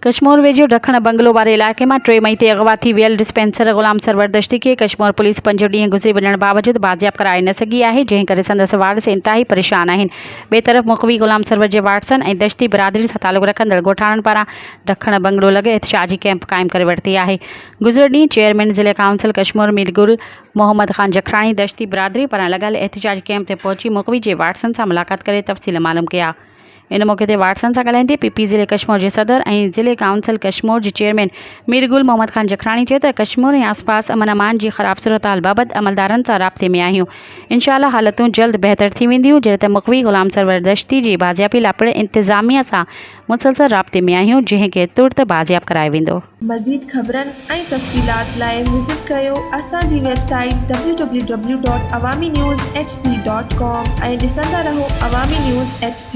कश्मीर वेझो ॾखण बंगलो वारे इलाइक़े में 3 मई ते अगवा थी वियल डिस्पेंसर ग़ुलाम सरवर दश्ती खे कश्मीर पुलिस 5 ॾींहं गुज़री वञण बावजूदि बाज़ियाब कराए न सघी आहे, जंहिं करे संदसि वारिस इंतहाई परेशान आहिनि। ॿिए तरफ़ मुख़वी ग़ुलाम सरवर जे वारसनि ऐं दश्ती बिरादरी सां तालुक़ रखंदड़ ॻोठाणनि पारां ॾखण बंगलो लॻे एहतिजाजी कैंप क़ाइमु करे वरिती आहे। गुज़िरियल ॾींहुं चेयरमैन ज़िले काउंसिल कश्मीर मीरगुल मोहम्मद ख़ान जखराणी दश्ती बिरादरी पारां लॻल एहतिजाजी कैंप ते पहुची मुख़वी जे वारसनि सां मुलाक़ात करे तफ़सील मालूम कया। इन मौक़े ते वाटसन सां ॻाल्हाईंदे पीपी ज़िले कश्मीर जे सदर ऐं ज़िले काउंसिल कश्मीर जे चेयरमैन मीरगुल मोहम्मद ख़ान जखराणी चयो त कश्मीर ऐं आसपास अमन अमान जी ख़राब सूरत हाल बाबति अमलदारनि सां राब्ते में आहियूं। इंशाअल्लाह हालतूं जल्द बहितर थी वेंदियूं, जॾहिं त मुख़वी ग़ुलाम सरवर दश्ती जी बाज़ियाबी लाइ पिण इंतिज़ामिया सां मुसलसल राब्ते में आहियूं, जंहिंखे तुर्त बाज़ियाब करायो वेंदो। मज़ीद ख़बरनि ऐं तफ़सीलात लाइ विज़िट कयो असांजी वेबसाइट www.awamiNewsHD.com ऐं ॾिसंदा रहो अवामी न्यूज़ HD।